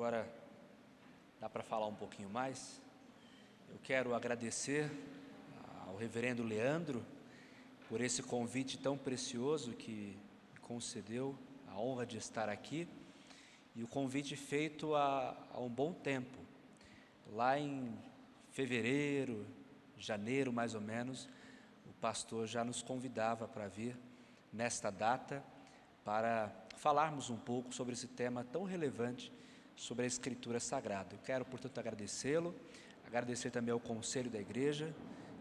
agora dá para falar um pouquinho mais. Eu quero agradecer ao reverendo Leandro por esse convite tão precioso que me concedeu a honra de estar aqui, e o convite feito há um bom tempo. Lá em fevereiro, janeiro mais ou menos, o pastor já nos convidava para vir nesta data para falarmos um pouco sobre esse tema tão relevante, sobre a Escritura Sagrada. Eu quero, portanto, agradecê-lo, agradecer também ao Conselho da Igreja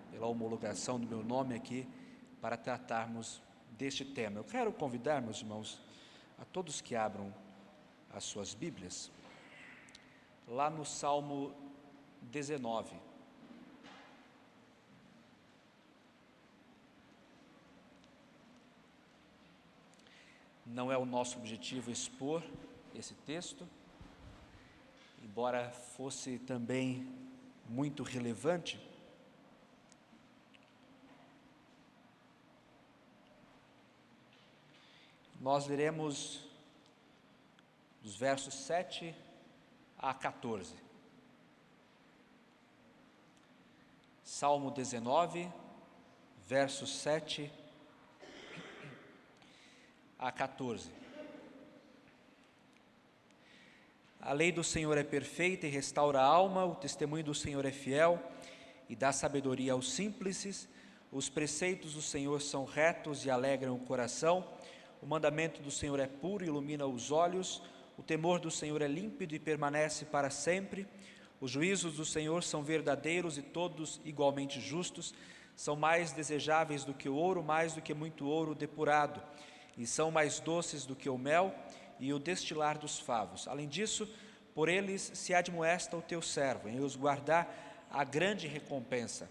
pela homologação do meu nome aqui para tratarmos deste tema. Eu quero convidar, meus irmãos, a todos que abram as suas Bíblias, lá no Salmo 19. Não é o nosso objetivo expor esse texto, embora fosse também muito relevante. Nós leremos dos versos 7 a 14. Salmo 19, versos 7 a 14. A lei do Senhor é perfeita e restaura a alma, o testemunho do Senhor é fiel e dá sabedoria aos simples. Os preceitos do Senhor são retos e alegram o coração. O mandamento do Senhor é puro e ilumina os olhos. O temor do Senhor é límpido e permanece para sempre. Os juízos do Senhor são verdadeiros e todos igualmente justos. São mais desejáveis do que o ouro, mais do que muito ouro depurado, e são mais doces do que o mel e o destilar dos favos. Além disso, por eles se admoesta o teu servo, em os guardar a grande recompensa.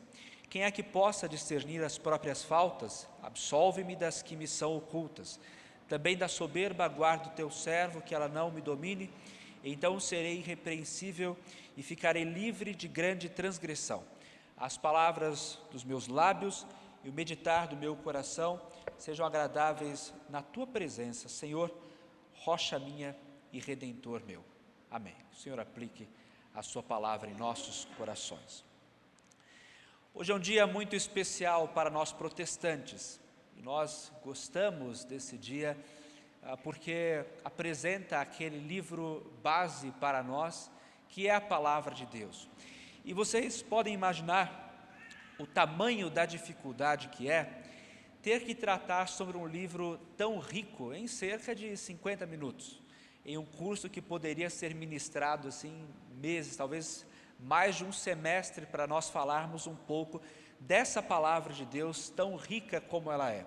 Quem é que possa discernir as próprias faltas? Absolve-me das que me são ocultas. Também da soberba guarda o teu servo, que ela não me domine. Então serei irrepreensível e ficarei livre de grande transgressão. As palavras dos meus lábios e o meditar do meu coração sejam agradáveis na tua presença, Senhor, rocha minha e redentor meu. Amém. O Senhor aplique a sua palavra em nossos corações. Hoje é um dia muito especial para nós protestantes, e nós gostamos desse dia porque apresenta aquele livro base para nós, que é a palavra de Deus. E vocês podem imaginar o tamanho da dificuldade que é ter que tratar sobre um livro tão rico em cerca de 50 minutos, em um curso que poderia ser ministrado assim meses, talvez mais de um semestre, para nós falarmos um pouco dessa palavra de Deus tão rica como ela é.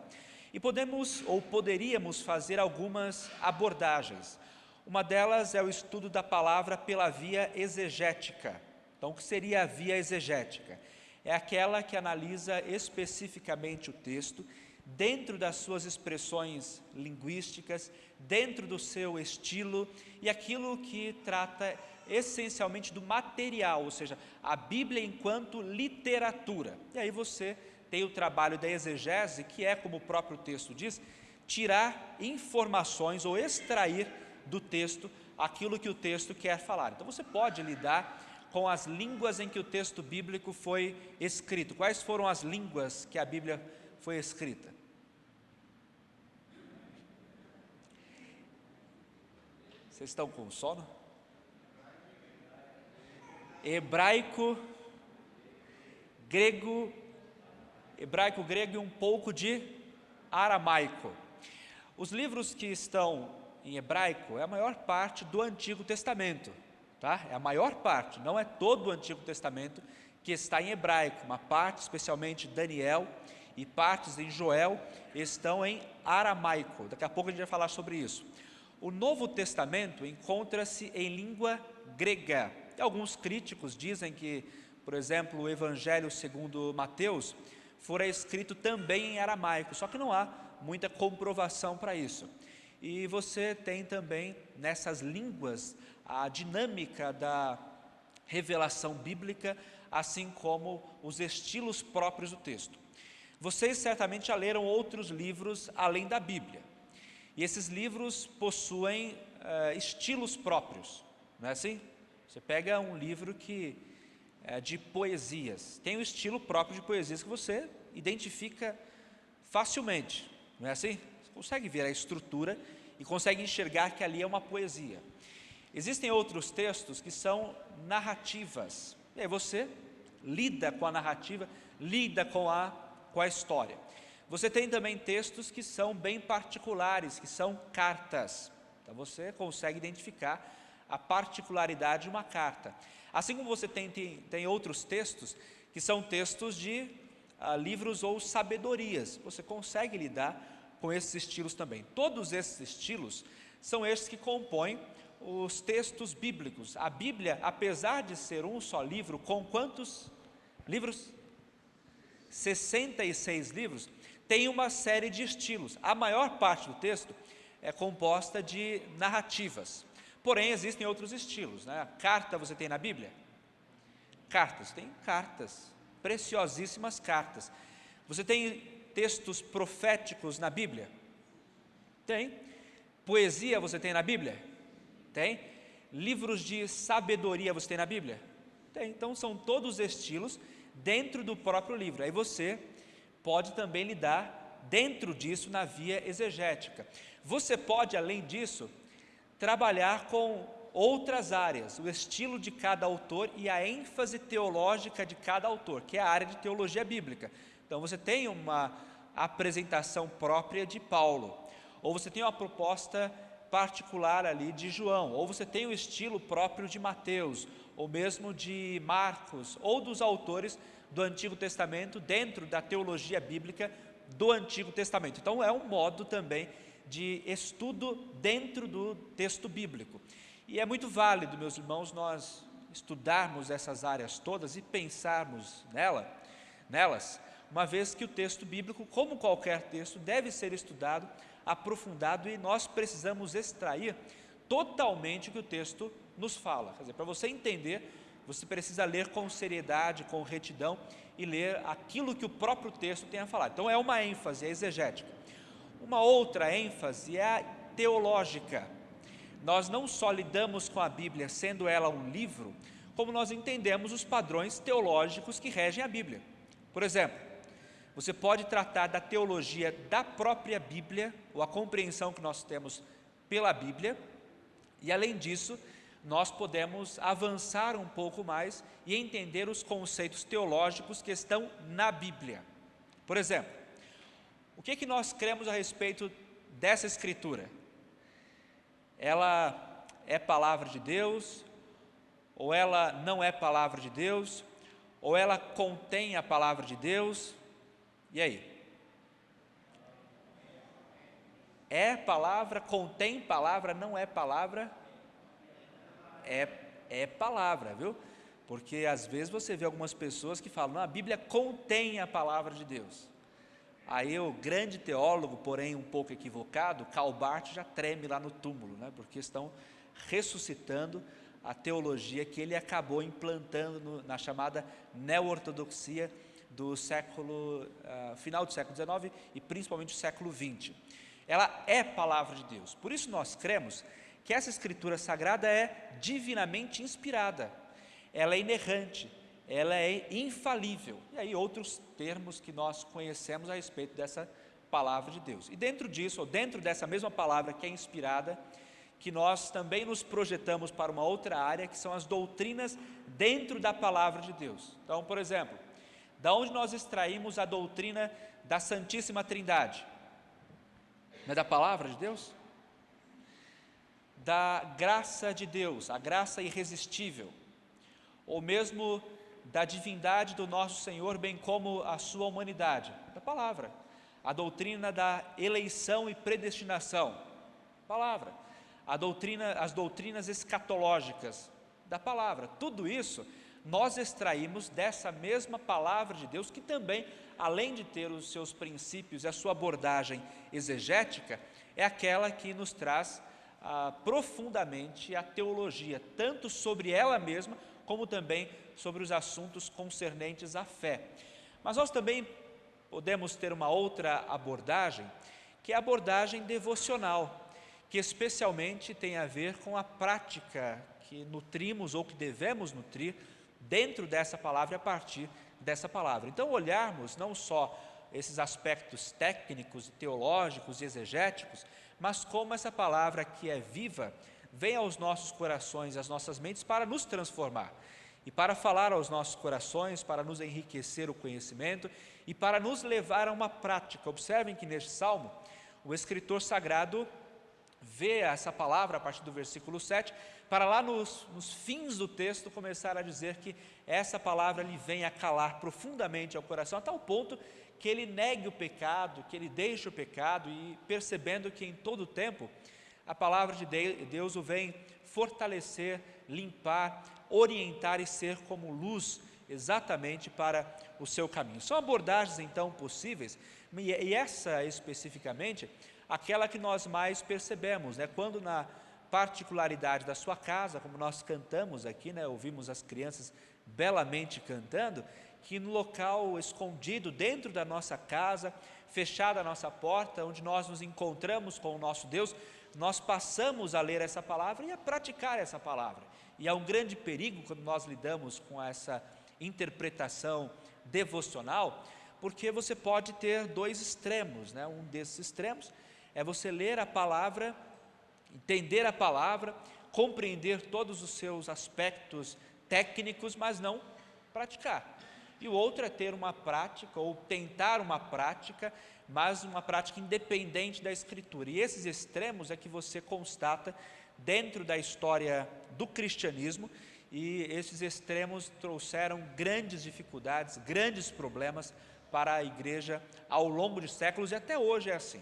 E podemos ou poderíamos fazer algumas abordagens. Uma delas é o estudo da palavra pela via exegética. Então, o que seria a via exegética? É aquela que analisa especificamente o texto, dentro das suas expressões linguísticas, dentro do seu estilo, e aquilo que trata essencialmente do material, ou seja, a Bíblia enquanto literatura. E aí você tem o trabalho da exegese, que é, como o próprio texto diz, tirar informações ou extrair do texto aquilo que o texto quer falar. Então você pode lidar com as línguas em que o texto bíblico foi escrito. Quais foram as línguas que a Bíblia foi escrita? Vocês estão com sono? Hebraico, grego e um pouco de aramaico. Os livros que estão em hebraico é a maior parte do Antigo Testamento, tá? É a maior parte, não é todo o Antigo Testamento que está em hebraico. Uma parte, especialmente Daniel, e partes em Joel, estão em aramaico. Daqui a pouco a gente vai falar sobre isso. O Novo Testamento encontra-se em língua grega. E alguns críticos dizem que, por exemplo, o Evangelho segundo Mateus fora escrito também em aramaico, só que não há muita comprovação para isso. E você tem também nessas línguas a dinâmica da revelação bíblica, assim como os estilos próprios do texto. Vocês certamente já leram outros livros além da Bíblia, e esses livros possuem estilos próprios. não é assim? Você pega um livro que é de poesias, tem um estilo próprio de poesias que você identifica facilmente, não é assim? Você consegue ver a estrutura e consegue enxergar que ali é uma poesia. Existem outros textos que são narrativas, e aí você lida com a narrativa, lida com a história. Você tem também textos que são bem particulares, que são cartas, então você consegue identificar a particularidade de uma carta. Assim como você tem outros textos que são textos de livros ou sabedorias, você consegue lidar com esses estilos também. Todos esses estilos são estes que compõem os textos bíblicos. A Bíblia, apesar de ser um só livro, com quantos livros? 66 livros, tem uma série de estilos. A maior parte do texto é composta de narrativas, porém existem outros estilos, né? Carta você tem na Bíblia? Cartas, tem cartas, preciosíssimas cartas. Você tem textos proféticos na Bíblia? Tem. Poesia você tem na Bíblia? Tem. Livros de sabedoria você tem na Bíblia? Tem. Então são todos estilos dentro do próprio livro. Aí você pode também lidar dentro disso na via exegética. Você pode, além disso, trabalhar com outras áreas, o estilo de cada autor e a ênfase teológica de cada autor, que é a área de teologia bíblica. Então você tem uma apresentação própria de Paulo, ou você tem uma proposta particular ali de João, ou você tem o estilo próprio de Mateus, ou mesmo de Marcos, ou dos autores do Antigo Testamento dentro da teologia bíblica do Antigo Testamento. Então é um modo também de estudo dentro do texto bíblico. E é muito válido, meus irmãos, nós estudarmos essas áreas todas e pensarmos nelas, uma vez que o texto bíblico, como qualquer texto, deve ser estudado, aprofundado, e nós precisamos extrair totalmente o que o texto nos fala. Quer dizer, para você entender, você precisa ler com seriedade, com retidão, e ler aquilo que o próprio texto tem a falar. Então é uma ênfase, é exegética. Uma outra ênfase é a teológica. Nós não só lidamos com a Bíblia, sendo ela um livro, como nós entendemos os padrões teológicos que regem a Bíblia. Por exemplo, você pode tratar da teologia da própria Bíblia, ou a compreensão que nós temos pela Bíblia, e além disso, nós podemos avançar um pouco mais e entender os conceitos teológicos que estão na Bíblia. Por exemplo, o que nós cremos a respeito dessa Escritura? Ela é palavra de Deus, ou ela não é palavra de Deus, ou ela contém a palavra de Deus? E aí? É palavra, contém palavra, não é palavra? É palavra, viu? Porque às vezes você vê algumas pessoas que falam, não, a Bíblia contém a palavra de Deus. Aí o grande teólogo, porém um pouco equivocado, Karl Barth, já treme lá no túmulo, né? Porque estão ressuscitando a teologia que ele acabou implantando na chamada neo-ortodoxia do final do século XIX e principalmente do século XX. Ela é palavra de Deus, por isso nós cremos que essa Escritura Sagrada é divinamente inspirada, ela é inerrante, ela é infalível, e aí outros termos que nós conhecemos a respeito dessa palavra de Deus. E dentro disso, ou dentro dessa mesma palavra que é inspirada, que nós também nos projetamos para uma outra área, que são as doutrinas dentro da palavra de Deus. Então, por exemplo, da onde nós extraímos a doutrina da Santíssima Trindade? Não é da palavra de Deus? Da graça de Deus, a graça irresistível, ou mesmo da divindade do nosso Senhor, bem como a sua humanidade, da palavra. A doutrina da eleição e predestinação, palavra. As doutrinas escatológicas, da palavra. Tudo isso nós extraímos dessa mesma palavra de Deus, que também, além de ter os seus princípios e a sua abordagem exegética, é aquela que nos traz profundamente a teologia, tanto sobre ela mesma, como também sobre os assuntos concernentes à fé. Mas nós também podemos ter uma outra abordagem, que é a abordagem devocional, que especialmente tem a ver com a prática que nutrimos ou que devemos nutrir dentro dessa palavra e a partir dessa palavra. Então, olharmos não só esses aspectos técnicos, teológicos e exegéticos, mas como essa palavra que é viva vem aos nossos corações, às nossas mentes para nos transformar e para falar aos nossos corações, para nos enriquecer o conhecimento e para nos levar a uma prática. Observem que neste salmo o escritor sagrado vê essa palavra a partir do versículo 7, para lá nos fins do texto começar a dizer que essa palavra lhe vem a calar profundamente ao coração, a tal ponto que ele negue o pecado, que ele deixe o pecado, e percebendo que em todo o tempo a palavra de Deus o vem fortalecer, limpar, orientar e ser como luz exatamente para o seu caminho. São abordagens então possíveis, e essa especificamente, aquela que nós mais percebemos, quando na particularidade da sua casa, como nós cantamos aqui, ouvimos as crianças belamente cantando, que no local escondido dentro da nossa casa, fechada a nossa porta, onde nós nos encontramos com o nosso Deus, nós passamos a ler essa palavra e a praticar essa palavra. E há um grande perigo quando nós lidamos com essa interpretação devocional, porque você pode ter dois extremos, Um desses extremos é você ler a palavra, entender a palavra, compreender todos os seus aspectos técnicos, mas não praticar. E o outro é ter uma prática, ou tentar uma prática, mas uma prática independente da Escritura. E esses extremos é que você constata dentro da história do cristianismo, e esses extremos trouxeram grandes dificuldades, grandes problemas para a igreja ao longo de séculos, e até hoje é assim.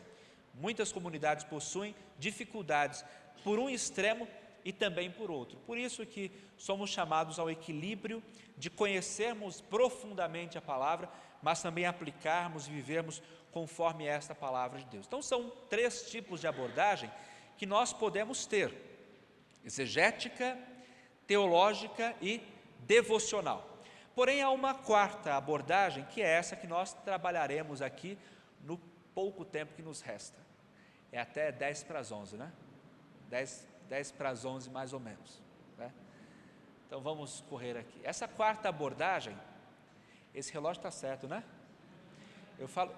Muitas comunidades possuem dificuldades por um extremo e também por outro. Por isso que somos chamados ao equilíbrio de conhecermos profundamente a palavra, mas também aplicarmos e vivermos conforme esta palavra de Deus. Então são 3 tipos de abordagem que nós podemos ter: exegética, teológica e devocional. Porém, há uma 4ª abordagem, que é essa que nós trabalharemos aqui no pouco tempo que nos resta. É até 10 para as 11, 10 para as 11 mais ou menos, Então vamos correr aqui. Essa 4ª abordagem, esse relógio está certo,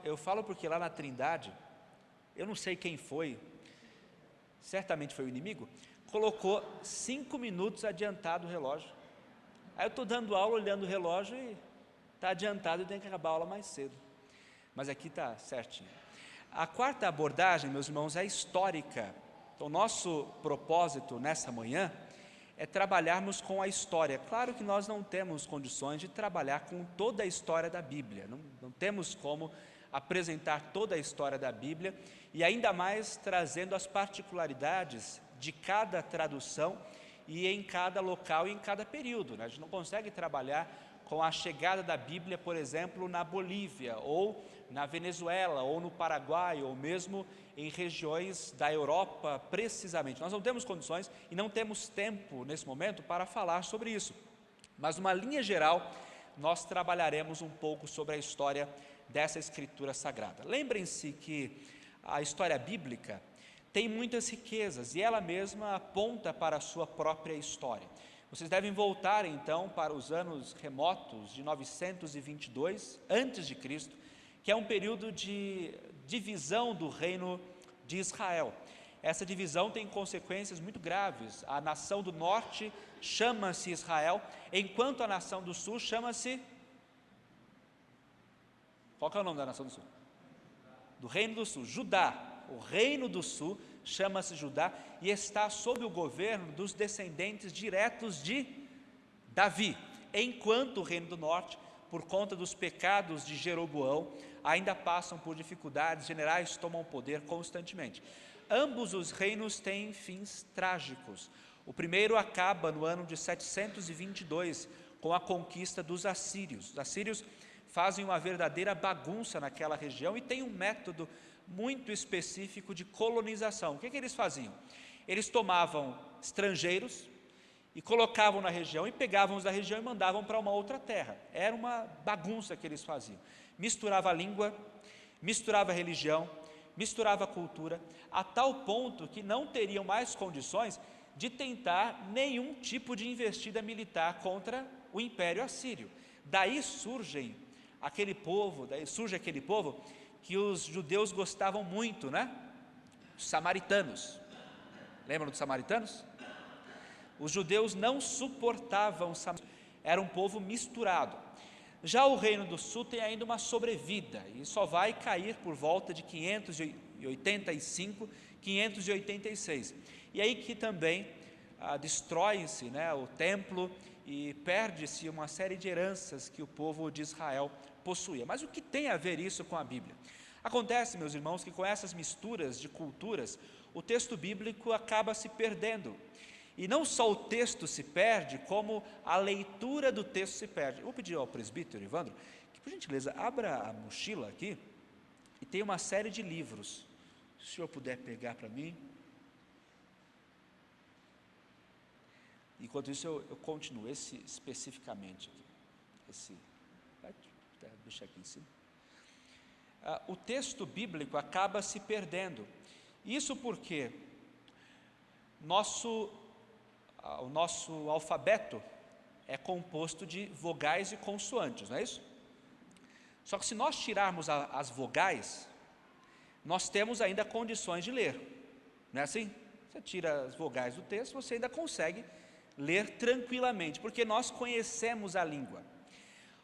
Eu falo porque lá na Trindade, eu não sei quem foi, certamente foi o inimigo, colocou 5 minutos adiantado o relógio. Aí eu estou dando aula, olhando o relógio e está adiantado, e tenho que acabar a aula mais cedo. Mas aqui está certinho. A 4ª abordagem, meus irmãos, é histórica. Então, nosso propósito nessa manhã é trabalharmos com a história. Claro que nós não temos condições de trabalhar com toda a história da Bíblia, não temos como apresentar toda a história da Bíblia, e ainda mais trazendo as particularidades de cada tradução e em cada local e em cada período. A gente não consegue trabalhar com a chegada da Bíblia, por exemplo, na Bolívia, ou na Venezuela, ou no Paraguai, ou mesmo em regiões da Europa, precisamente. Nós não temos condições e não temos tempo nesse momento para falar sobre isso. Mas, numa linha geral, nós trabalharemos um pouco sobre a história dessa Escritura Sagrada. Lembrem-se que a história bíblica tem muitas riquezas, e ela mesma aponta para a sua própria história. Vocês devem voltar então para os anos remotos de 922 a.C., que é um período de divisão do reino de Israel. Essa divisão tem consequências muito graves. A nação do norte chama-se Israel, enquanto a nação do sul chama-se... Qual que é o nome da nação do sul? Do reino do sul, Judá. O reino do sul chama-se Judá e está sob o governo dos descendentes diretos de Davi, enquanto o reino do norte, por conta dos pecados de Jeroboão, ainda passam por dificuldades, generais tomam o poder constantemente. Ambos os reinos têm fins trágicos. O primeiro acaba no ano de 722, com a conquista dos assírios. Os assírios fazem uma verdadeira bagunça naquela região e têm um método muito específico de colonização. O que eles faziam? Eles tomavam estrangeiros e colocavam na região, e pegavam-os da região e mandavam para uma outra terra. Era uma bagunça que eles faziam. Misturava a língua, misturava a religião, misturava a cultura, a tal ponto que não teriam mais condições de tentar nenhum tipo de investida militar contra o Império Assírio. Daí surge aquele povo que os judeus gostavam muito, né? Os samaritanos. Lembram dos samaritanos? Os judeus não suportavam os samaritanos, era um povo misturado. Já o Reino do Sul tem ainda uma sobrevida e só vai cair por volta de 585, 586. E aí que também destrói-se, né, o templo e perde-se uma série de heranças que o povo de Israel possuía. Mas o que tem a ver isso com a Bíblia? Acontece, meus irmãos, que com essas misturas de culturas, o texto bíblico acaba se perdendo. E não só o texto se perde, como a leitura do texto se perde. Eu vou pedir ao presbítero Evandro que, por gentileza, abra a mochila aqui e tem uma série de livros. Se o senhor puder pegar para mim. Enquanto isso, eu continuo, esse especificamente aqui. Vai deixar aqui em cima. O texto bíblico acaba se perdendo. Isso porque o nosso alfabeto é composto de vogais e consoantes, não é isso? Só que se nós tirarmos as vogais, nós temos ainda condições de ler, não é assim? Você tira as vogais do texto, você ainda consegue ler tranquilamente, porque nós conhecemos a língua.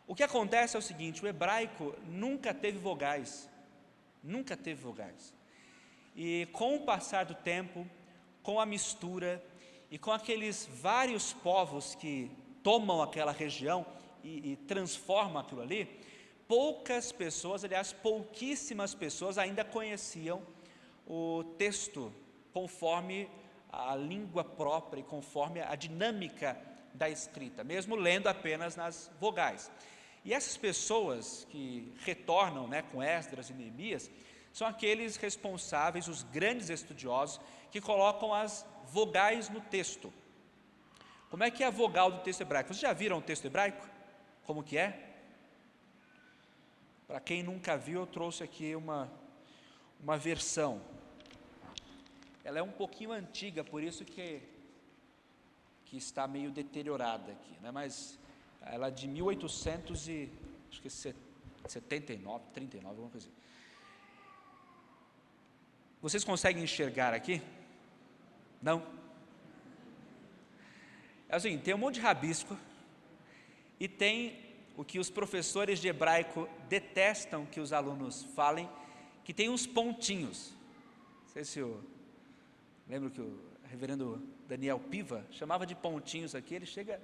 O que acontece é o seguinte: o hebraico nunca teve vogais, e com o passar do tempo, com a mistura e com aqueles vários povos que tomam aquela região e transformam aquilo ali, pouquíssimas pessoas ainda conheciam o texto conforme a língua própria e conforme a dinâmica da escrita, mesmo lendo apenas nas vogais. E essas pessoas que retornam, né, com Esdras e Neemias, são aqueles responsáveis, os grandes estudiosos, que colocam as vogais no texto. Como é que é a vogal do texto hebraico? Vocês já viram o texto hebraico? Como que é? Para quem nunca viu, eu trouxe aqui uma versão. Ela é um pouquinho antiga, por isso que está meio deteriorada aqui, né? Mas ela é de 1879, 39, alguma coisa assim. Vocês conseguem enxergar aqui? Não? É o seguinte, tem um monte de rabisco e tem o que os professores de hebraico detestam que os alunos falem, que tem uns pontinhos. Não sei se lembro que o reverendo Daniel Piva chamava de pontinhos aqui, ele chegava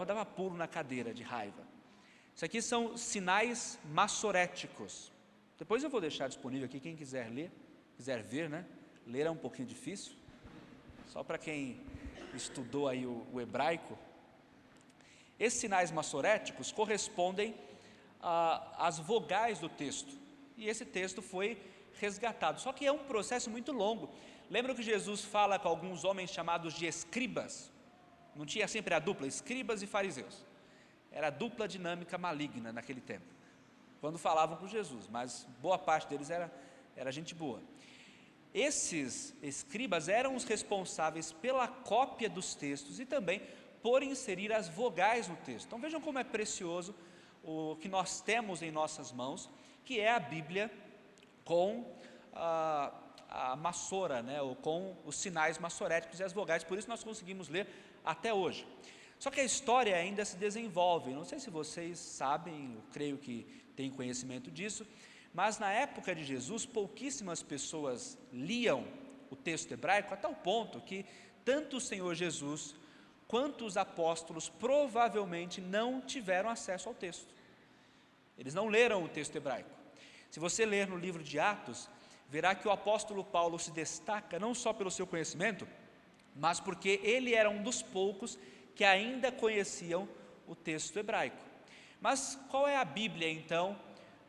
e dava pulo na cadeira de raiva. Isso aqui são sinais massoréticos. Depois eu vou deixar disponível aqui, quem quiser ler, quiser ver, né? Ler é um pouquinho difícil, só para quem estudou aí o hebraico. Esses sinais massoréticos correspondem às vogais do texto, e esse texto foi resgatado, só que é um processo muito longo. Lembram que Jesus fala com alguns homens chamados de escribas? Não tinha sempre a dupla, escribas e fariseus, era a dupla dinâmica maligna naquele tempo, quando falavam com Jesus, mas boa parte deles era gente boa. Esses escribas eram os responsáveis pela cópia dos textos e também por inserir as vogais no texto. Então vejam como é precioso o que nós temos em nossas mãos, que é a Bíblia com a massora, né, ou com os sinais massoréticos e as vogais, por isso nós conseguimos ler até hoje. Só que a história ainda se desenvolve, não sei se vocês sabem, eu creio que têm conhecimento disso, mas na época de Jesus, pouquíssimas pessoas liam o texto hebraico, a tal ponto que tanto o Senhor Jesus quanto os apóstolos provavelmente não tiveram acesso ao texto. Eles não leram o texto hebraico. Se você ler no livro de Atos, verá que o apóstolo Paulo se destaca não só pelo seu conhecimento, mas porque ele era um dos poucos que ainda conheciam o texto hebraico. Mas qual é a Bíblia então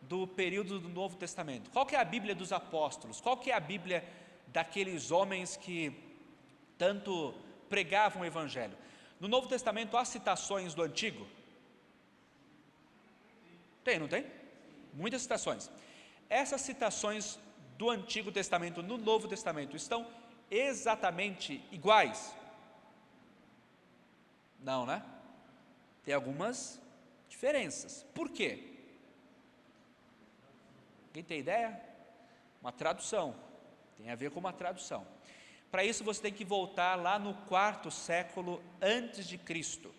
do período do Novo Testamento? Qual que é a Bíblia dos apóstolos? Qual que é a Bíblia daqueles homens que tanto pregavam o Evangelho? No Novo Testamento há citações do Antigo? Tem, não tem? Muitas citações. Essas citações do Antigo Testamento no Novo Testamento estão exatamente iguais? Não, né? Tem algumas diferenças. Por quê? Quem tem ideia? Uma tradução. Tem a ver com uma tradução. Para isso você tem que voltar lá no 4º século antes de Cristo.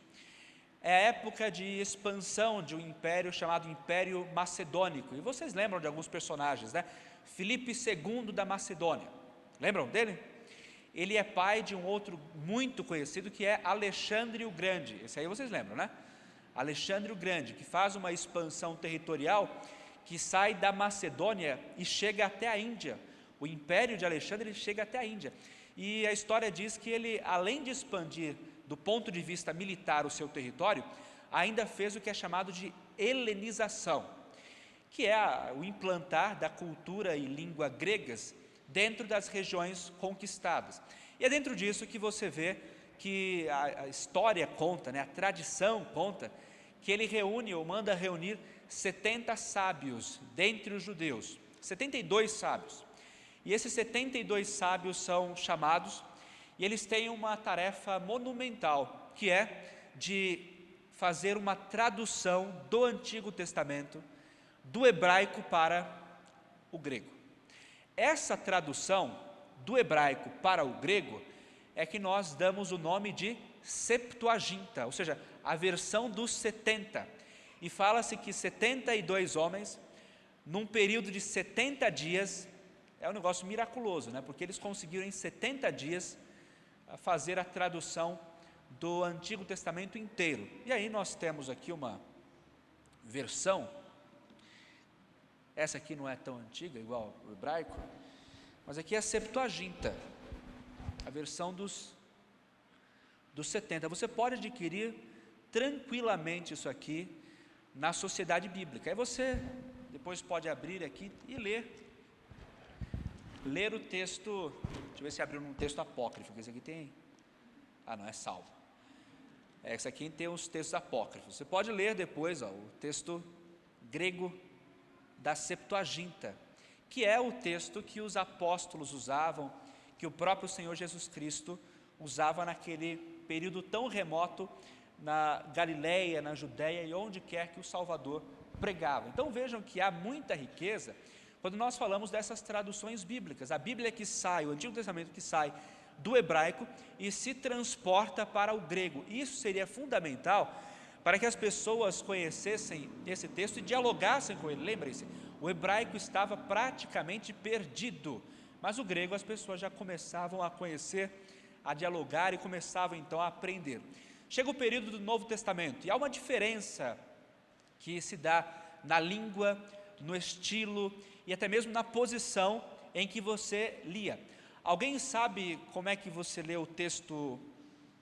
É a época de expansão de um império chamado Império Macedônico. E vocês lembram de alguns personagens, né? Filipe II da Macedônia. Lembram dele? Ele é pai de um outro muito conhecido que é Alexandre o Grande. Esse aí vocês lembram, né? Alexandre o Grande, que faz uma expansão territorial que sai da Macedônia e chega até a Índia. O império de Alexandre chega até a Índia. E a história diz que ele, além de expandir do ponto de vista militar o seu território, ainda fez o que é chamado de helenização, que é o implantar da cultura e língua gregas dentro das regiões conquistadas. E é dentro disso que você vê que a história conta, né, a tradição conta, que ele reúne ou manda reunir 70 sábios dentre os judeus, 72 sábios. E esses 72 sábios são chamados, e eles têm uma tarefa monumental, que é de fazer uma tradução do Antigo Testamento, do hebraico para o grego. Essa tradução do hebraico para o grego é que nós damos o nome de Septuaginta, ou seja, a versão dos 70. E fala-se que 72 homens, num período de 70 dias, é um negócio miraculoso, né? Porque eles conseguiram em 70 dias fazer a tradução do Antigo Testamento inteiro. E aí nós temos aqui uma versão, essa aqui não é tão antiga, igual o hebraico, mas aqui é a Septuaginta, a versão dos 70. Você pode adquirir tranquilamente isso aqui na Sociedade Bíblica. Aí você depois pode abrir aqui e ler o texto. Deixa eu ver se abriu num texto apócrifo, porque esse aqui tem, não é salvo, esse aqui tem os textos apócrifos. Você pode ler depois o texto grego da Septuaginta, que é o texto que os apóstolos usavam, que o próprio Senhor Jesus Cristo usava naquele período tão remoto na Galileia, na Judéia e onde quer que o Salvador pregava. Então vejam que há muita riqueza quando nós falamos dessas traduções bíblicas. A Bíblia que sai, o Antigo Testamento que sai do hebraico e se transporta para o grego. Isso seria fundamental para que as pessoas conhecessem esse texto e dialogassem com ele. Lembrem-se, o hebraico estava praticamente perdido, mas o grego as pessoas já começavam a conhecer, a dialogar e começavam então a aprender. Chega o período do Novo Testamento e há uma diferença que se dá na língua, no estilo e até mesmo na posição em que você lia. Alguém sabe como é que você lê o texto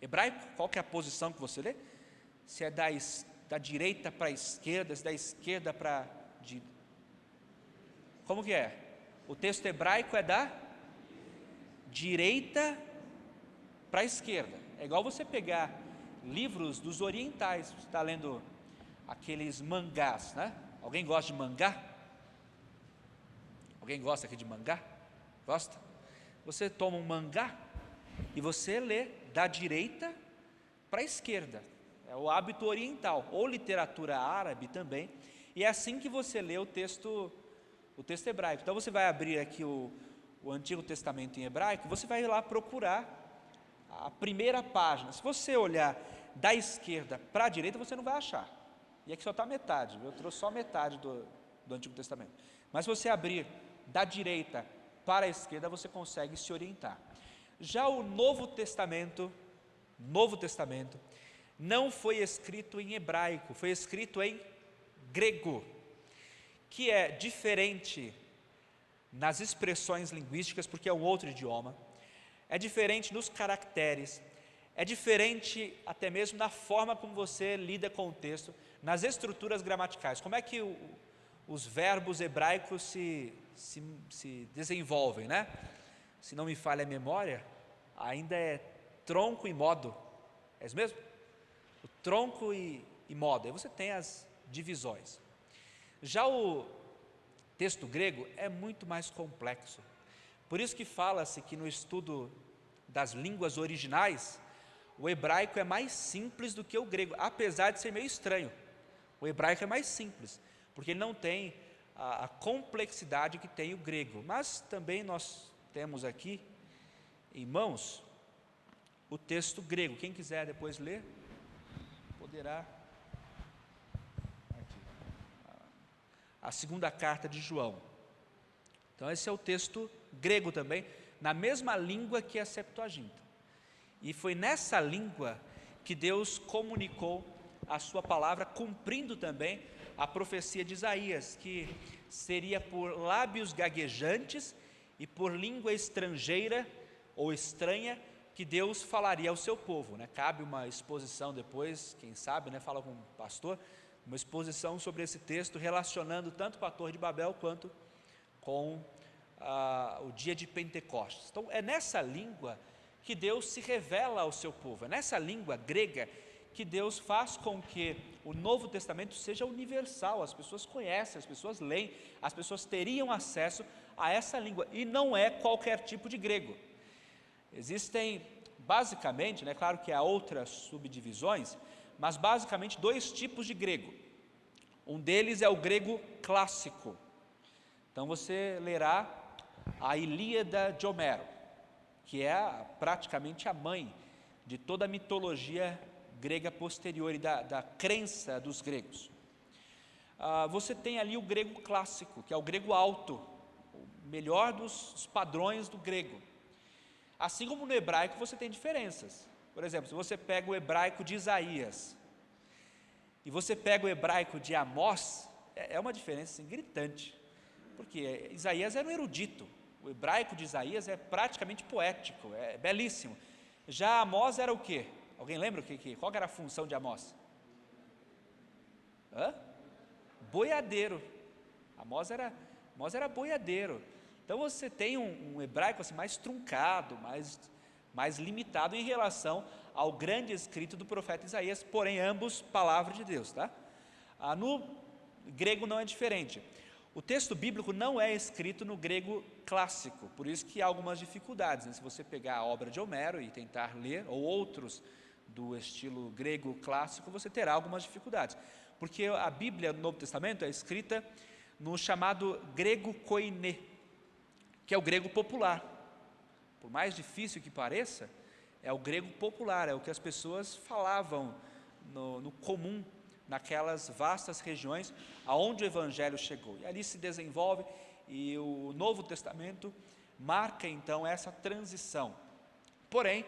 hebraico? Qual que é a posição que você lê? Se é da direita para a esquerda, se é da esquerda para a direita. Como que é? O texto hebraico é da direita para a esquerda. É igual você pegar livros dos orientais. Você está lendo aqueles mangás, né? Alguém gosta de mangá? Alguém gosta aqui de mangá? Gosta? Você toma um mangá e você lê da direita para a esquerda. É o hábito oriental, ou literatura árabe também, e é assim que você lê o texto hebraico. Então você vai abrir aqui o Antigo Testamento em hebraico, você vai lá procurar a primeira página. Se você olhar da esquerda para a direita, você não vai achar, e aqui só está metade, eu trouxe só metade do Antigo Testamento, mas se você abrir da direita para a esquerda, você consegue se orientar. Já o Novo Testamento não foi escrito em hebraico, foi escrito em grego, que é diferente nas expressões linguísticas, porque é um outro idioma, é diferente nos caracteres, é diferente até mesmo na forma como você lida com o texto, nas estruturas gramaticais. Como é que os verbos hebraicos se desenvolvem, né? Se não me falha a memória, ainda é tronco e modo, é isso mesmo? O tronco e modo, aí você tem as divisões. Já o texto grego é muito mais complexo, Por isso que fala-se que no estudo das línguas originais, o hebraico é mais simples do que o grego, apesar de ser meio estranho. O hebraico é mais simples, porque ele não tem a complexidade que tem o grego. Mas também nós temos aqui em mãos o texto grego. Quem quiser depois ler, poderá. Aqui. A segunda carta de João. Então esse é o texto grego também, na mesma língua que a Septuaginta. E foi nessa língua que Deus comunicou a sua palavra, cumprindo também a profecia de Isaías, que seria por lábios gaguejantes e por língua estrangeira ou estranha que Deus falaria ao seu povo, né? Cabe uma exposição depois, quem sabe, né? Fala com o pastor, uma exposição sobre esse texto, relacionando tanto com a Torre de Babel quanto com o dia de Pentecostes. Então é nessa língua que Deus se revela ao seu povo, é nessa língua grega que Deus faz com que o Novo Testamento seja universal, as pessoas conhecem, as pessoas leem, as pessoas teriam acesso a essa língua, e não é qualquer tipo de grego. Existem basicamente, né, claro que há outras subdivisões, mas basicamente dois tipos de grego. Um deles é o grego clássico. Então você lerá a Ilíada de Homero, que é praticamente a mãe de toda a mitologia grega posterior e da crença dos gregos. Você tem ali o grego clássico, que é o grego alto, o melhor dos padrões do grego. Assim como no hebraico você tem diferenças. Por exemplo, se você pega o hebraico de Isaías e você pega o hebraico de Amós, é uma diferença assim, gritante, porque Isaías era um erudito, o hebraico de Isaías é praticamente poético, é belíssimo. Já Amós era o quê? Alguém lembra qual era a função de Amós? Boiadeiro. Amós era boiadeiro. Então você tem um hebraico assim, mais truncado, mais limitado em relação ao grande escrito do profeta Isaías, porém ambos palavra de Deus, tá? No grego não é diferente. O texto bíblico não é escrito no grego clássico, por isso que há algumas dificuldades, né? Se você pegar a obra de Homero e tentar ler, ou outros do estilo grego clássico, você terá algumas dificuldades, porque a Bíblia no Novo Testamento é escrita no chamado grego koiné, que é o grego popular. Por mais difícil que pareça, é o grego popular, é o que as pessoas falavam no comum, naquelas vastas regiões aonde o Evangelho chegou. E ali se desenvolve, e o Novo Testamento marca então essa transição. Porém,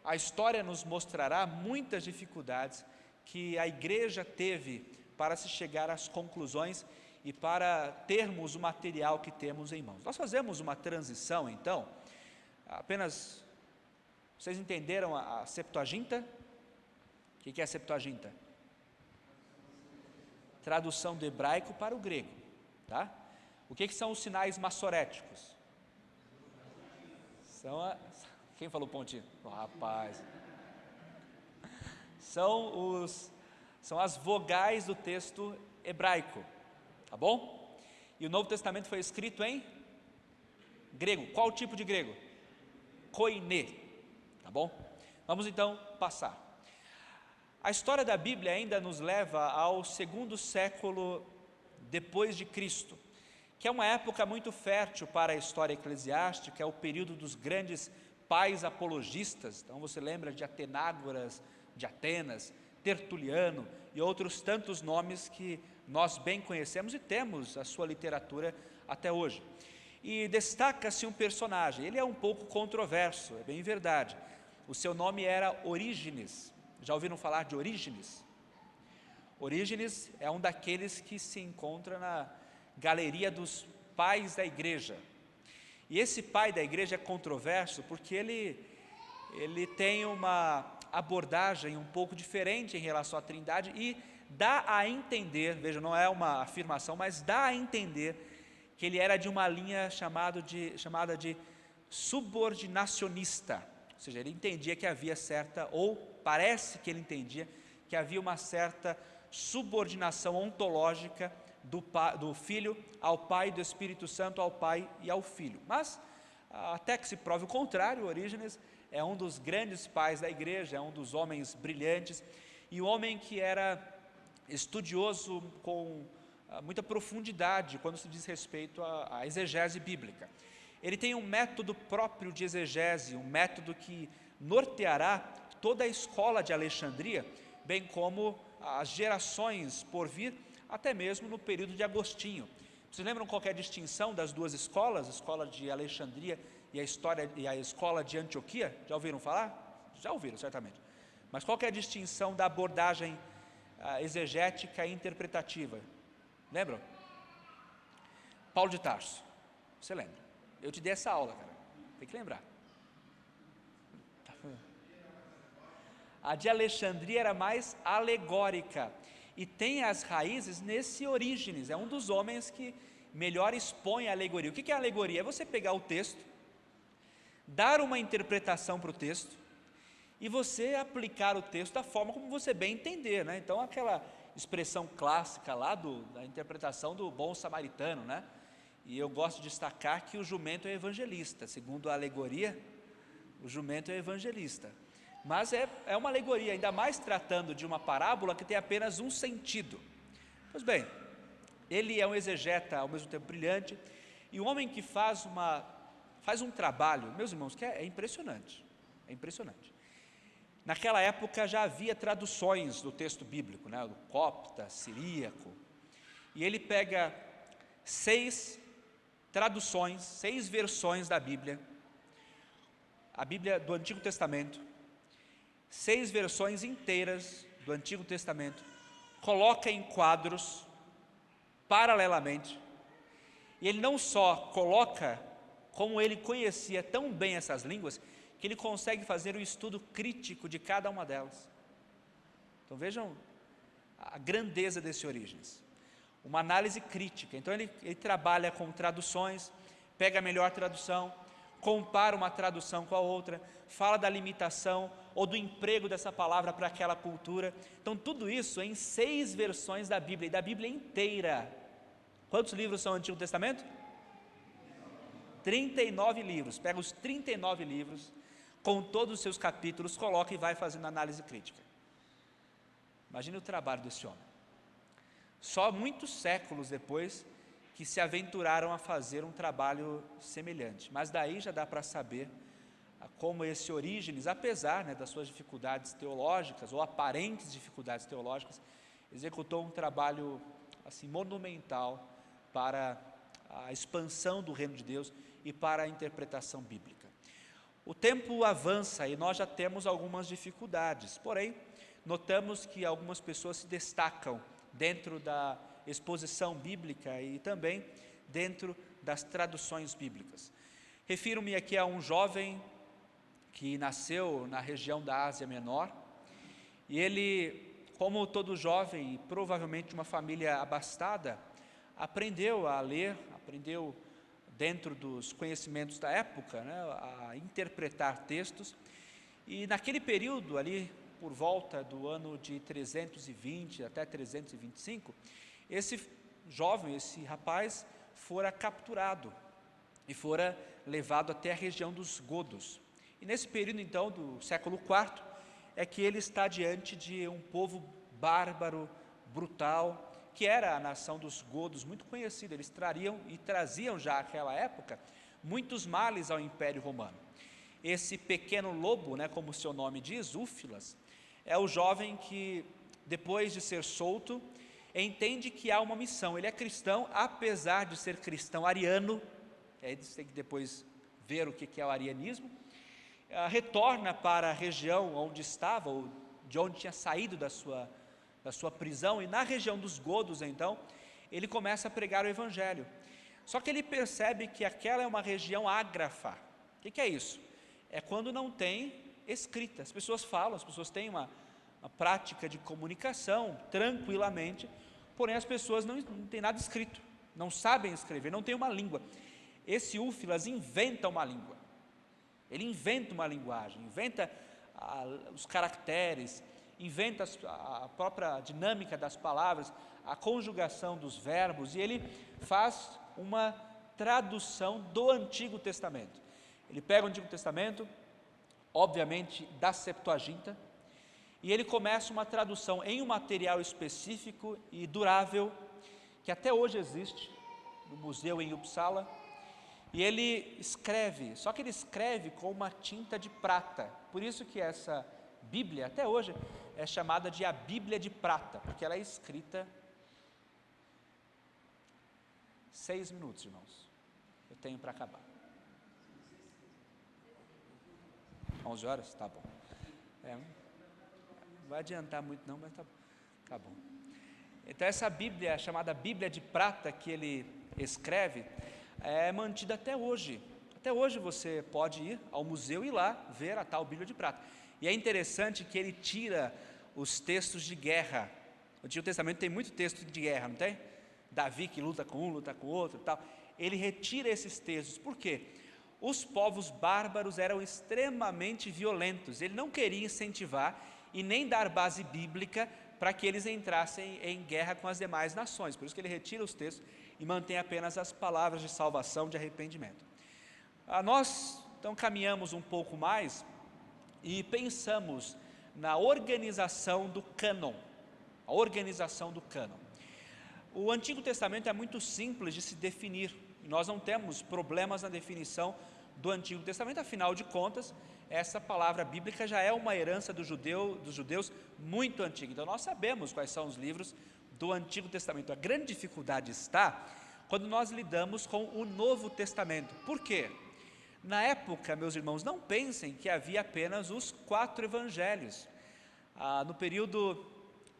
a história nos mostrará muitas dificuldades que a igreja teve para se chegar às conclusões e para termos o material que temos em mãos. Nós fazemos uma transição então, apenas, vocês entenderam a Septuaginta? O que é a Septuaginta? Tradução do hebraico para o grego, tá? O que são os sinais massoréticos? Quem falou pontinho? Oh, rapaz. São as vogais do texto hebraico, tá bom? E o Novo Testamento foi escrito em grego. Qual tipo de grego? Koiné, tá bom? Vamos então passar. A história da Bíblia ainda nos leva ao 2º século depois de Cristo, que é uma época muito fértil para a história eclesiástica, é o período dos grandes pais apologistas. Então você lembra de Atenágoras de Atenas, Tertuliano e outros tantos nomes que nós bem conhecemos e temos a sua literatura até hoje. E destaca-se um personagem, ele é um pouco controverso, é bem verdade. O seu nome era Orígenes. Já ouviram falar de Orígenes? Orígenes é um daqueles que se encontra na galeria dos pais da igreja. E esse pai da igreja é controverso porque ele tem uma abordagem um pouco diferente em relação à Trindade e dá a entender, veja, não é uma afirmação, mas dá a entender que ele era de uma linha chamada de subordinacionista, ou seja, ele entendia que havia certa, ou parece que ele entendia que havia uma certa subordinação ontológica do Filho ao Pai, do Espírito Santo ao Pai e ao Filho. Mas Até que se prove o contrário, Orígenes é um dos grandes pais da igreja, é um dos homens brilhantes, e um homem que era estudioso com muita profundidade quando se diz respeito à exegese bíblica. Ele tem um método próprio de exegese, um método que norteará toda a escola de Alexandria, bem como as gerações por vir, até mesmo no período de Agostinho. Vocês lembram qual é a distinção das duas escolas, a escola de Alexandria e a escola de Antioquia? Já ouviram falar? Já ouviram, certamente. Mas qual é a distinção da abordagem exegética e interpretativa? Lembram? Paulo de Tarso, você lembra? Eu te dei essa aula, cara, tem que lembrar. A de Alexandria era mais alegórica, e tem as raízes nesse Orígenes, é um dos homens que melhor expõe a alegoria. O que é a alegoria? É você pegar o texto, dar uma interpretação para o texto, e você aplicar o texto da forma como você bem entender, né? Então aquela expressão clássica lá da interpretação do bom samaritano, né? E eu gosto de destacar que o jumento é evangelista, segundo a alegoria, o jumento é evangelista. Mas é uma alegoria, ainda mais tratando de uma parábola que tem apenas um sentido. Pois bem, ele é um exegeta ao mesmo tempo brilhante, e um homem que faz um trabalho, meus irmãos, que é impressionante, é impressionante. Naquela época já havia traduções do texto bíblico, né, do copta, siríaco, e ele pega 6 traduções, 6 versões da Bíblia, a Bíblia do Antigo Testamento, 6 versões inteiras do Antigo Testamento, coloca em quadros, paralelamente, e ele não só coloca, como ele conhecia tão bem essas línguas, que ele consegue fazer um estudo crítico de cada uma delas. Então vejam a grandeza desse Orígenes, uma análise crítica. Então ele trabalha com traduções, pega a melhor tradução, compara uma tradução com a outra, fala da limitação ou do emprego dessa palavra para aquela cultura. Então tudo isso em 6 versões da Bíblia, e da Bíblia inteira. Quantos livros são no Antigo Testamento? 39 livros, pega os 39 livros, com todos os seus capítulos, coloca e vai fazendo análise crítica. Imagine o trabalho desse homem. Só muitos séculos depois que se aventuraram a fazer um trabalho semelhante, mas daí já dá para saber como esse Orígenes, apesar, né, das suas dificuldades teológicas, ou aparentes dificuldades teológicas, executou um trabalho assim, monumental para a expansão do reino de Deus e para a interpretação bíblica. O tempo avança e nós já temos algumas dificuldades, porém, notamos que algumas pessoas se destacam dentro da exposição bíblica e também dentro das traduções bíblicas. Refiro-me aqui a um jovem que nasceu na região da Ásia Menor, e ele, como todo jovem, provavelmente de uma família abastada, aprendeu a ler, aprendeu dentro dos conhecimentos da época, né, a interpretar textos, e naquele período ali, por volta do ano de 320 até 325, esse jovem, esse rapaz, fora capturado e fora levado até a região dos godos. E nesse período então do século IV, é que ele está diante de um povo bárbaro, brutal, que era a nação dos godos, muito conhecida. Eles traziam já naquela época muitos males ao Império Romano. Esse pequeno lobo, né, como o seu nome diz, Úfilas, é o jovem que, depois de ser solto, entende que há uma missão. Ele é cristão, apesar de ser cristão ariano, eles têm que depois ver o que é o arianismo, retorna para a região onde estava, ou de onde tinha saído da sua prisão, e na região dos godos, então, ele começa a pregar o Evangelho. Só que ele percebe que aquela é uma região ágrafa. O que é isso? É quando não tem escrita. As pessoas falam, as pessoas têm uma prática de comunicação tranquilamente, porém as pessoas não têm nada escrito, não sabem escrever, não têm uma língua. Esse Úfilas inventa uma língua, ele inventa uma linguagem, inventa os caracteres, inventa a própria dinâmica das palavras, a conjugação dos verbos, e ele faz uma tradução do Antigo Testamento. Ele pega o Antigo Testamento, obviamente da Septuaginta, e ele começa uma tradução em um material específico e durável, que até hoje existe, no museu em Uppsala, e ele escreve, só que ele escreve com uma tinta de prata, por isso que essa Bíblia, até hoje, é chamada de a Bíblia de Prata, porque ela é escrita 6 minutos, irmãos, eu tenho para acabar. 11 horas? Tá bom. Não vai adiantar muito não, mas tá bom. Então essa Bíblia, chamada Bíblia de Prata, que ele escreve, é mantida até hoje. Até hoje você pode ir ao museu e ir lá ver a tal Bíblia de Prata. E é interessante que ele tira os textos de guerra. O Antigo Testamento tem muito texto de guerra, não tem? Davi que luta com um, luta com o outro e tal. Ele retira esses textos. Por quê? Os povos bárbaros eram extremamente violentos. Ele não queria incentivar e nem dar base bíblica para que eles entrassem em guerra com as demais nações. Por isso que ele retira os textos e mantém apenas as palavras de salvação, de arrependimento. Nós, então, caminhamos um pouco mais e pensamos na organização do cânon. A organização do cânon. O Antigo Testamento é muito simples de se definir. Nós não temos problemas na definição do Antigo Testamento, afinal de contas, essa palavra bíblica já é uma herança dos judeus muito antiga. Então nós sabemos quais são os livros do Antigo Testamento. A grande dificuldade está quando nós lidamos com o Novo Testamento. Por quê? Na época, meus irmãos, não pensem que havia apenas os 4 evangelhos. No período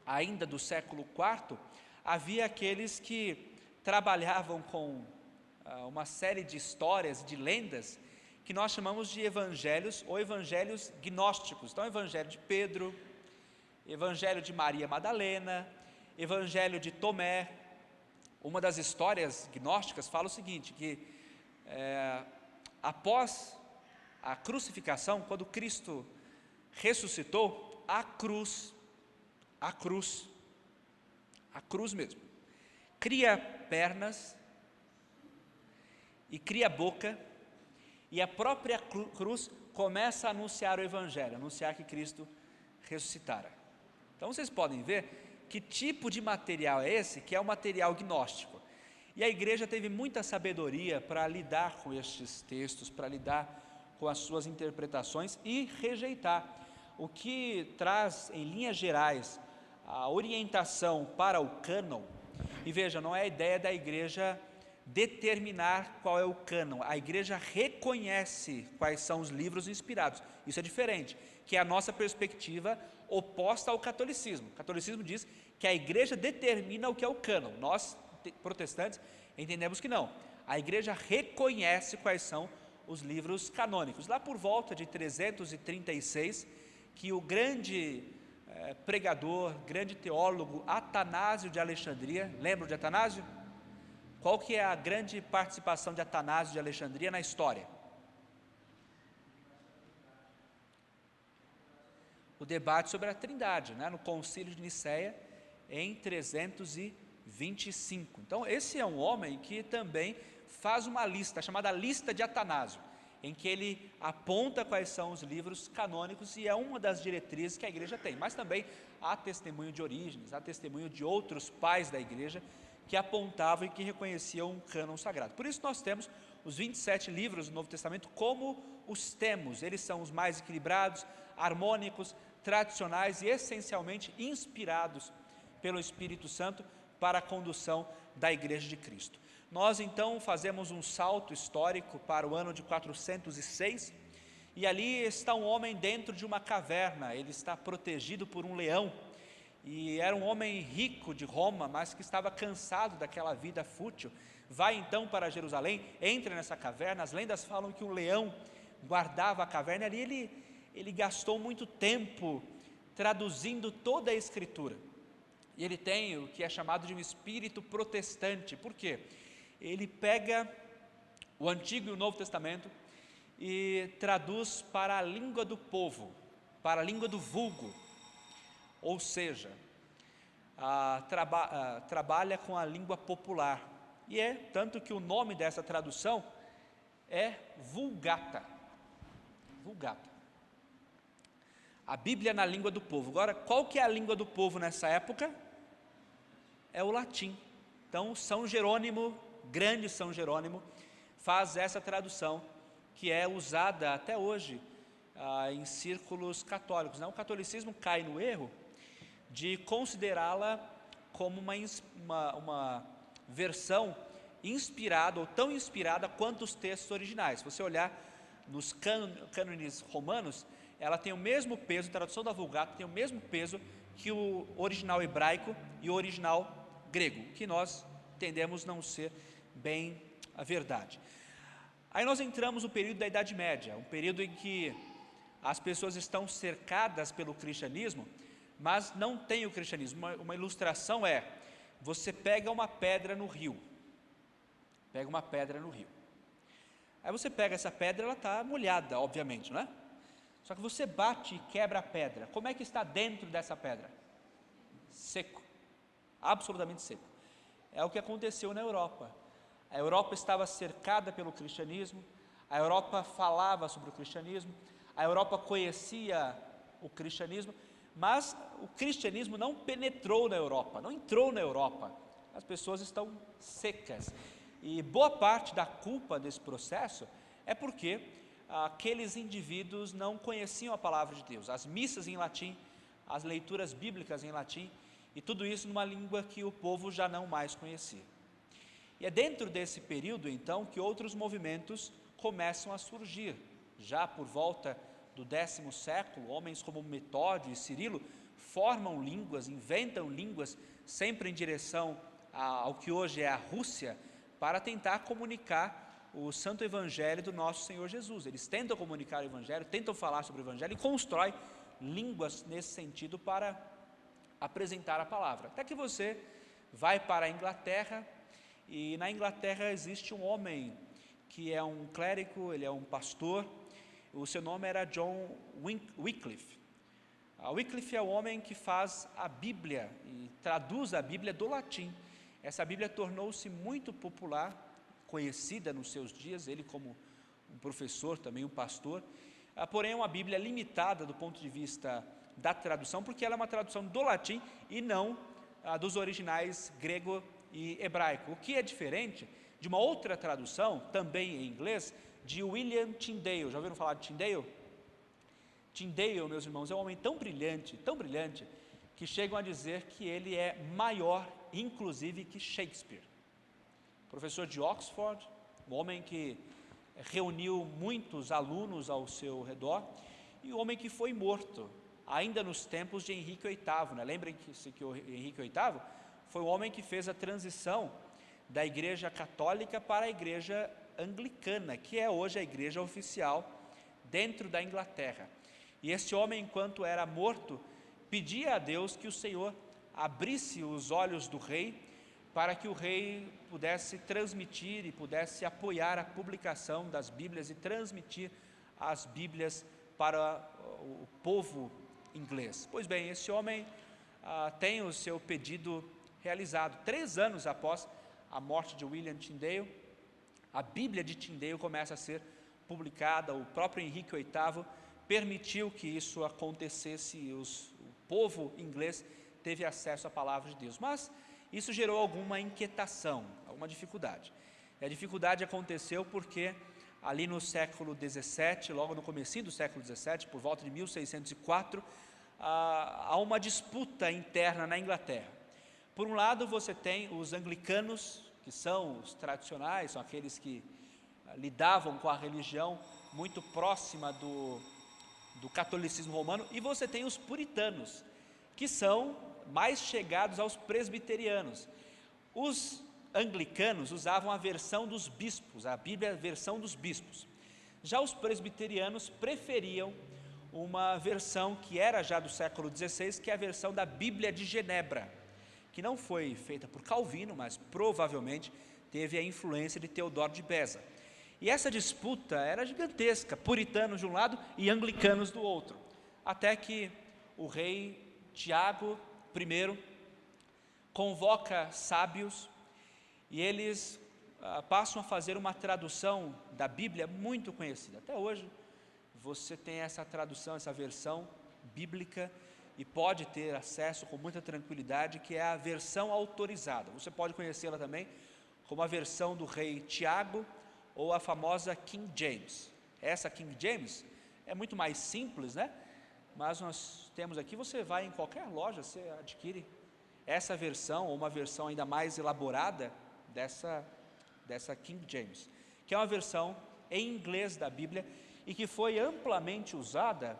ainda do século IV, havia aqueles que trabalhavam com uma série de histórias, de lendas, que nós chamamos de evangelhos ou evangelhos gnósticos. Então, evangelho de Pedro, evangelho de Maria Madalena, evangelho de Tomé. Uma das histórias gnósticas fala o seguinte, que após a crucificação, quando Cristo ressuscitou, a cruz mesmo, cria pernas e cria boca, e a própria cruz começa a anunciar o evangelho, anunciar que Cristo ressuscitara. Então vocês podem ver que tipo de material é esse, que é o material gnóstico. E a igreja teve muita sabedoria para lidar com estes textos, para lidar com as suas interpretações e rejeitar. O que traz, em linhas gerais, a orientação para o cânon. E veja, não é a ideia da igreja determinar qual é o cânon, a igreja reconhece quais são os livros inspirados, isso é diferente, que é a nossa perspectiva oposta ao catolicismo. O catolicismo diz que a igreja determina o que é o cânon, nós protestantes entendemos que não, a igreja reconhece quais são os livros canônicos. Lá por volta de 336, que o grande pregador, grande teólogo Atanásio de Alexandria, lembram de Atanásio? Qual que é a grande participação de Atanásio de Alexandria na história? O debate sobre a Trindade, no Concílio de Nicéia, em 325. Então esse é um homem que também faz uma lista, chamada Lista de Atanásio, em que ele aponta quais são os livros canônicos e é uma das diretrizes que a igreja tem, mas também há testemunho de Orígenes, há testemunho de outros pais da igreja que apontavam e que reconheciam um cânon sagrado. Por isso nós temos os 27 livros do Novo Testamento como os temos, eles são os mais equilibrados, harmônicos, tradicionais e essencialmente inspirados pelo Espírito Santo para a condução da Igreja de Cristo. Nós então fazemos um salto histórico para o ano de 406 e ali está um homem dentro de uma caverna, ele está protegido por um leão e era um homem rico de Roma, mas que estava cansado daquela vida fútil. Vai então para Jerusalém, entra nessa caverna, as lendas falam que um leão guardava a caverna, ali ele gastou muito tempo traduzindo toda a Escritura, e ele tem o que é chamado de um espírito protestante. Por quê? Ele pega o Antigo e o Novo Testamento e traduz para a língua do povo, para a língua do vulgo, ou seja, trabalha com a língua popular, e tanto que o nome dessa tradução é Vulgata. Vulgata. A Bíblia na língua do povo. Agora, qual que é a língua do povo nessa época? É o latim. Então, São Jerônimo, grande São Jerônimo, faz essa tradução, que é usada até hoje em círculos católicos. O catolicismo cai no erro de considerá-la como uma versão inspirada, ou tão inspirada quanto os textos originais. Se você olhar nos cânones romanos, ela tem o mesmo peso, a tradução da Vulgata tem o mesmo peso que o original hebraico e o original grego, que nós entendemos não ser bem a verdade. Aí nós entramos no período da Idade Média, um período em que as pessoas estão cercadas pelo cristianismo, mas não tem o cristianismo. Uma ilustração é, você pega uma pedra no rio, aí você pega essa pedra, ela está molhada, obviamente, não é? Só que você bate e quebra a pedra, como é que está dentro dessa pedra? Seco, absolutamente seco. É o que aconteceu na Europa. A Europa estava cercada pelo cristianismo, a Europa falava sobre o cristianismo, a Europa conhecia o cristianismo, mas o cristianismo não penetrou na Europa, não entrou na Europa. As pessoas estão secas. E boa parte da culpa desse processo é porque aqueles indivíduos não conheciam a palavra de Deus, as missas em latim, as leituras bíblicas em latim, e tudo isso numa língua que o povo já não mais conhecia. E é dentro desse período, então, que outros movimentos começam a surgir. Já por volta do 10º século, homens como Metódio e Cirilo formam línguas, inventam línguas, sempre em direção ao que hoje é a Rússia, para tentar comunicar o santo evangelho do nosso Senhor Jesus. Eles tentam comunicar o evangelho, tentam falar sobre o evangelho e constroem línguas nesse sentido para apresentar a palavra. Até que você vai para a Inglaterra, e na Inglaterra existe um homem que é um clérigo, ele é um pastor, o seu nome era John Wycliffe. Wycliffe é o homem que faz a Bíblia e traduz a Bíblia do latim. Essa Bíblia tornou-se muito popular, conhecida nos seus dias, ele como um professor, também um pastor, porém é uma Bíblia limitada do ponto de vista da tradução, porque ela é uma tradução do latim e não dos originais grego e hebraico, o que é diferente de uma outra tradução, também em inglês, de William Tyndale. Já ouviram falar de Tyndale? Tyndale, meus irmãos, é um homem tão brilhante, que chegam a dizer que ele é maior, inclusive, que Shakespeare. Professor de Oxford, um homem que reuniu muitos alunos ao seu redor, e um homem que foi morto, ainda nos tempos de Henrique VIII, né? Lembrem que o Henrique VIII foi o homem que fez a transição da igreja católica para a igreja anglicana, que é hoje a igreja oficial dentro da Inglaterra. E este homem, enquanto era morto, pedia a Deus que o Senhor abrisse os olhos do rei, para que o rei pudesse transmitir e pudesse apoiar a publicação das Bíblias e transmitir as Bíblias para o povo inglês. Pois bem, esse homem tem o seu pedido realizado. 3 anos após a morte de William Tyndale, a Bíblia de Tyndale começa a ser publicada. O próprio Henrique VIII permitiu que isso acontecesse e o povo inglês teve acesso à palavra de Deus, mas isso gerou alguma inquietação, alguma dificuldade. E a dificuldade aconteceu porque ali no século XVII, logo no comecinho do século XVII, por volta de 1604, há uma disputa interna na Inglaterra. Por um lado você tem os anglicanos, que são os tradicionais, são aqueles que lidavam com a religião muito próxima do catolicismo romano, e você tem os puritanos, que são mais chegados aos presbiterianos. Os anglicanos usavam a versão dos bispos, a Bíblia, a versão dos bispos. Já os presbiterianos preferiam uma versão que era já do século XVI, que é a versão da Bíblia de Genebra, que não foi feita por Calvino, mas provavelmente teve a influência de Teodoro de Beza. E essa disputa era gigantesca, puritanos de um lado e anglicanos do outro, até que o rei Tiago I convoca sábios e eles passam a fazer uma tradução da Bíblia muito conhecida. Até hoje, você tem essa tradução, essa versão bíblica e pode ter acesso com muita tranquilidade, que é a versão autorizada. Você pode conhecê-la também como a versão do rei Tiago ou a famosa King James. Essa King James é muito mais simples, né? Mas nós temos aqui, você vai em qualquer loja, você adquire essa versão ou uma versão ainda mais elaborada dessa King James, que é uma versão em inglês da Bíblia e que foi amplamente usada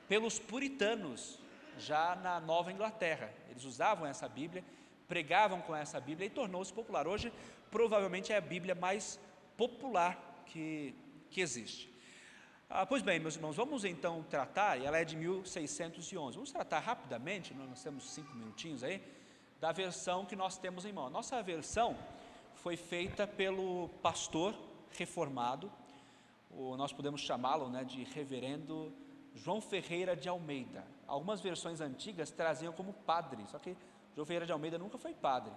pelos puritanos já na Nova Inglaterra. Eles usavam essa Bíblia, pregavam com essa Bíblia e tornou-se popular. Hoje, provavelmente é a Bíblia mais popular que existe. Pois bem, meus irmãos, vamos então tratar, e ela é de 1611, vamos tratar rapidamente, nós temos 5 minutinhos aí, da versão que nós temos em mão. A nossa versão foi feita pelo pastor reformado, nós podemos chamá-lo, né, de reverendo João Ferreira de Almeida. Algumas versões antigas traziam como padre, só que João Ferreira de Almeida nunca foi padre.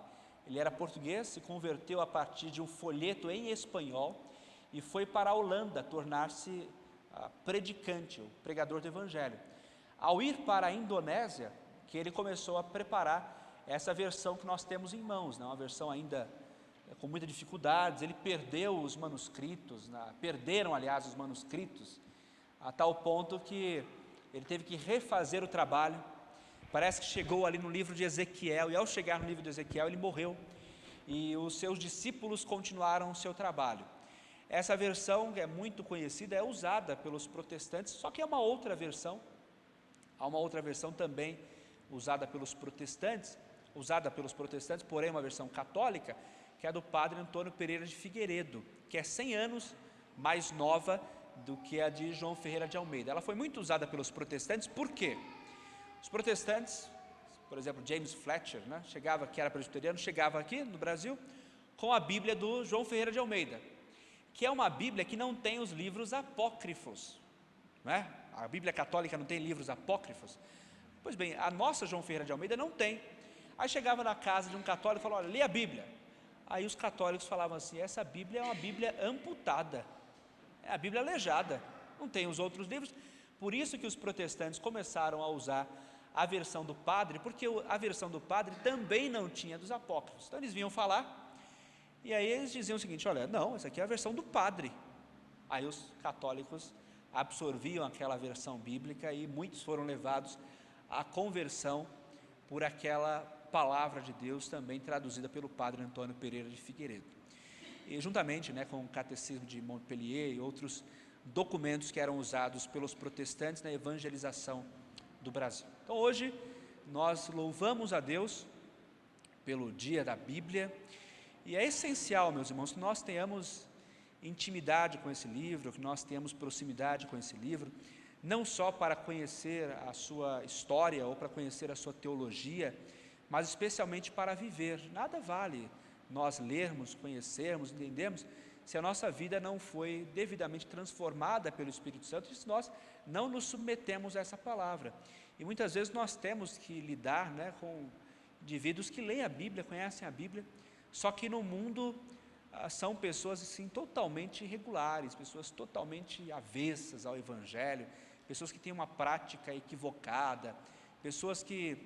Ele era português, se converteu a partir de um folheto em espanhol e foi para a Holanda tornar-se predicante, o pregador do evangelho. Ao ir para a Indonésia, que ele começou a preparar essa versão que nós temos em mãos, né? Uma versão ainda com muitas dificuldades. Ele perdeu os manuscritos, perderam aliás os manuscritos, a tal ponto que ele teve que refazer o trabalho. Parece que chegou ali no livro de Ezequiel, e ao chegar no livro de Ezequiel ele morreu, e os seus discípulos continuaram o seu trabalho. Essa versão, que é muito conhecida, é usada pelos protestantes, só que é uma outra versão. Há uma outra versão também usada pelos protestantes, porém uma versão católica, que é do padre Antônio Pereira de Figueiredo, que é 100 anos mais nova do que a de João Ferreira de Almeida. Ela foi muito usada pelos protestantes. Por quê? Os protestantes, por exemplo, James Fletcher, né, que era presbiteriano, chegava aqui no Brasil com a Bíblia do João Ferreira de Almeida, que é uma Bíblia que não tem os livros apócrifos, né? A Bíblia católica não tem livros apócrifos. Pois bem, a nossa João Ferreira de Almeida não tem. Aí chegava na casa de um católico e falava: olha, lê a Bíblia. Aí os católicos falavam assim: essa Bíblia é uma Bíblia amputada, é a Bíblia aleijada, não tem os outros livros. Por isso que os protestantes começaram a usar a versão do padre, porque a versão do padre também não tinha dos apócrifos. Então eles vinham falar, e aí eles diziam o seguinte: olha, não, essa aqui é a versão do padre. Aí os católicos absorviam aquela versão bíblica e muitos foram levados à conversão por aquela palavra de Deus, também traduzida pelo padre Antônio Pereira de Figueiredo. E juntamente, né, com o Catecismo de Montpellier e outros documentos que eram usados pelos protestantes na evangelização do Brasil. Então hoje nós louvamos a Deus pelo dia da Bíblia, e é essencial, meus irmãos, que nós tenhamos intimidade com esse livro, que nós tenhamos proximidade com esse livro, não só para conhecer a sua história ou para conhecer a sua teologia, mas especialmente para viver. Nada vale nós lermos, conhecermos, entendermos, se a nossa vida não foi devidamente transformada pelo Espírito Santo, e se nós não nos submetemos a essa palavra. E muitas vezes nós temos que lidar, né, com indivíduos que leem a Bíblia, conhecem a Bíblia, só que no mundo são pessoas assim totalmente irregulares, pessoas totalmente avessas ao Evangelho, pessoas que têm uma prática equivocada, pessoas que,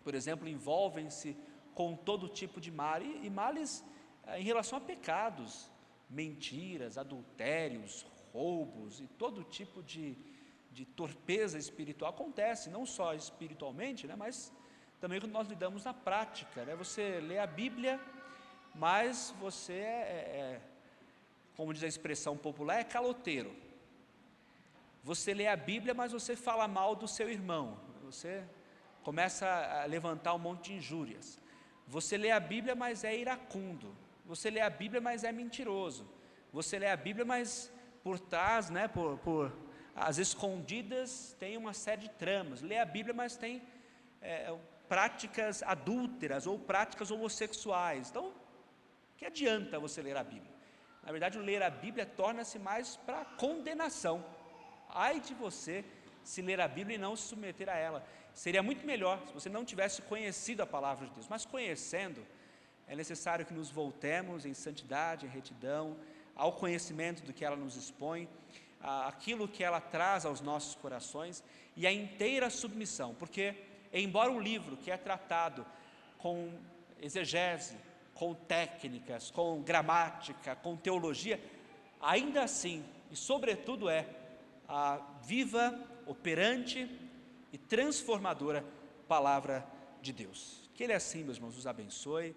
por exemplo, envolvem-se com todo tipo de mal, e males em relação a pecados, mentiras, adultérios, roubos e todo tipo de torpeza espiritual. Acontece não só espiritualmente, né, mas também quando nós lidamos na prática, né? Você lê a Bíblia, mas você como diz a expressão popular, é caloteiro. Você lê a Bíblia, mas você fala mal do seu irmão, você começa a levantar um monte de injúrias. Você lê a Bíblia, mas é iracundo. Você lê a Bíblia, mas é mentiroso. Você lê a Bíblia, mas por trás, né, por as escondidas, tem uma série de tramas. Lê a Bíblia, mas tem práticas adúlteras ou práticas homossexuais. Então, que adianta você ler a Bíblia? Na verdade, o ler a Bíblia torna-se mais para condenação. Ai de você se ler a Bíblia e não se submeter a ela. Seria muito melhor se você não tivesse conhecido a palavra de Deus, mas conhecendo, é necessário que nos voltemos em santidade, em retidão, ao conhecimento do que ela nos expõe, aquilo que ela traz aos nossos corações e a inteira submissão, porque embora um livro que é tratado com exegese, com técnicas, com gramática, com teologia, ainda assim e sobretudo é a viva, operante e transformadora palavra de Deus. Que Ele assim, meus irmãos, os abençoe.